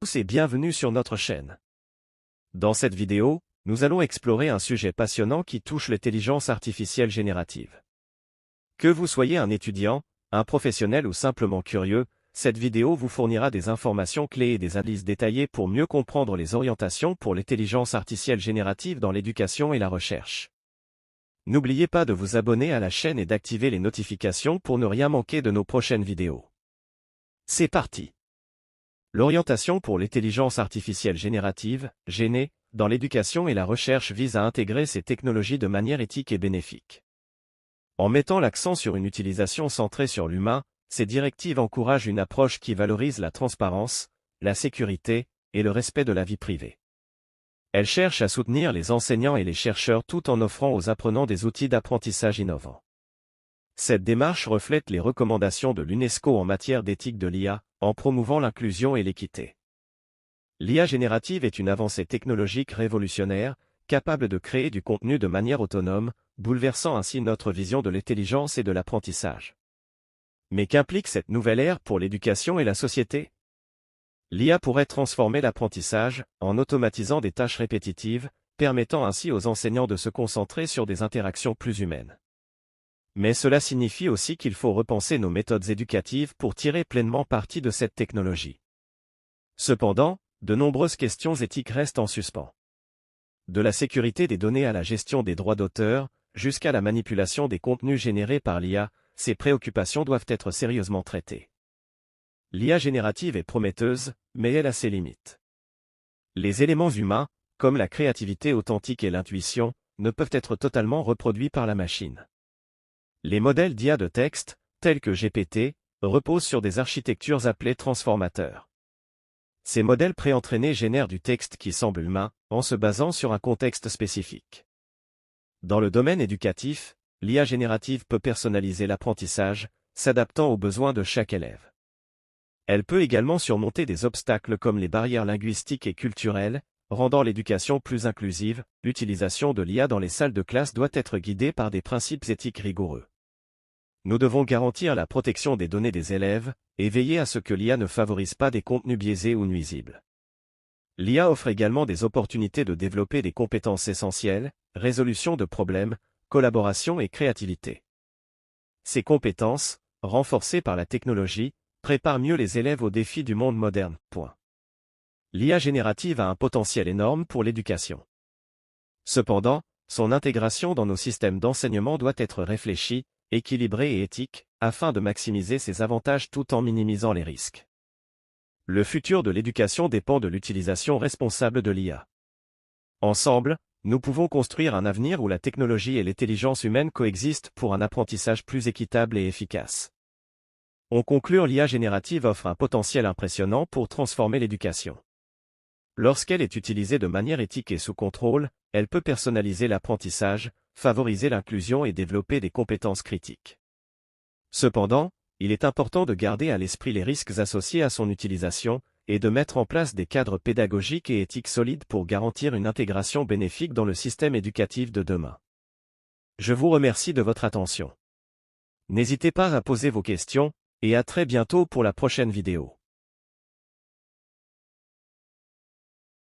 Tous et bienvenue sur notre chaîne. Dans cette vidéo, nous allons explorer un sujet passionnant qui touche l'intelligence artificielle générative. Que vous soyez un étudiant, un professionnel ou simplement curieux, cette vidéo vous fournira des informations clés et des analyses détaillées pour mieux comprendre les orientations pour l'intelligence artificielle générative dans l'éducation et la recherche. N'oubliez pas de vous abonner à la chaîne et d'activer les notifications pour ne rien manquer de nos prochaines vidéos. C'est parti! L'orientation pour l'intelligence artificielle générative, GENÉ, dans l'éducation et la recherche vise à intégrer ces technologies de manière éthique et bénéfique. En mettant l'accent sur une utilisation centrée sur l'humain, ces directives encouragent une approche qui valorise la transparence, la sécurité et le respect de la vie privée. Elles cherchent à soutenir les enseignants et les chercheurs tout en offrant aux apprenants des outils d'apprentissage innovants. Cette démarche reflète les recommandations de l'UNESCO en matière d'éthique de l'IA, en promouvant l'inclusion et l'équité. L'IA générative est une avancée technologique révolutionnaire, capable de créer du contenu de manière autonome, bouleversant ainsi notre vision de l'intelligence et de l'apprentissage. Mais qu'implique cette nouvelle ère pour l'éducation et la société? L'IA pourrait transformer l'apprentissage, en automatisant des tâches répétitives, permettant ainsi aux enseignants de se concentrer sur des interactions plus humaines. Mais cela signifie aussi qu'il faut repenser nos méthodes éducatives pour tirer pleinement parti de cette technologie. Cependant, de nombreuses questions éthiques restent en suspens. De la sécurité des données à la gestion des droits d'auteur, jusqu'à la manipulation des contenus générés par l'IA, ces préoccupations doivent être sérieusement traitées. L'IA générative est prometteuse, mais elle a ses limites. Les éléments humains, comme la créativité authentique et l'intuition, ne peuvent être totalement reproduits par la machine. Les modèles d'IA de texte, tels que GPT, reposent sur des architectures appelées transformateurs. Ces modèles préentraînés génèrent du texte qui semble humain, en se basant sur un contexte spécifique. Dans le domaine éducatif, l'IA générative peut personnaliser l'apprentissage, s'adaptant aux besoins de chaque élève. Elle peut également surmonter des obstacles comme les barrières linguistiques et culturelles, rendant l'éducation plus inclusive. L'utilisation de l'IA dans les salles de classe doit être guidée par des principes éthiques rigoureux. Nous devons garantir la protection des données des élèves, et veiller à ce que l'IA ne favorise pas des contenus biaisés ou nuisibles. L'IA offre également des opportunités de développer des compétences essentielles, résolution de problèmes, collaboration et créativité. Ces compétences, renforcées par la technologie, préparent mieux les élèves aux défis du monde moderne. L'IA générative a un potentiel énorme pour l'éducation. Cependant, son intégration dans nos systèmes d'enseignement doit être réfléchie, équilibrée et éthique, afin de maximiser ses avantages tout en minimisant les risques. Le futur de l'éducation dépend de l'utilisation responsable de l'IA. Ensemble, nous pouvons construire un avenir où la technologie et l'intelligence humaine coexistent pour un apprentissage plus équitable et efficace. En conclusion, l'IA générative offre un potentiel impressionnant pour transformer l'éducation. Lorsqu'elle est utilisée de manière éthique et sous contrôle, elle peut personnaliser l'apprentissage, favoriser l'inclusion et développer des compétences critiques. Cependant, il est important de garder à l'esprit les risques associés à son utilisation, et de mettre en place des cadres pédagogiques et éthiques solides pour garantir une intégration bénéfique dans le système éducatif de demain. Je vous remercie de votre attention. N'hésitez pas à poser vos questions, et à très bientôt pour la prochaine vidéo.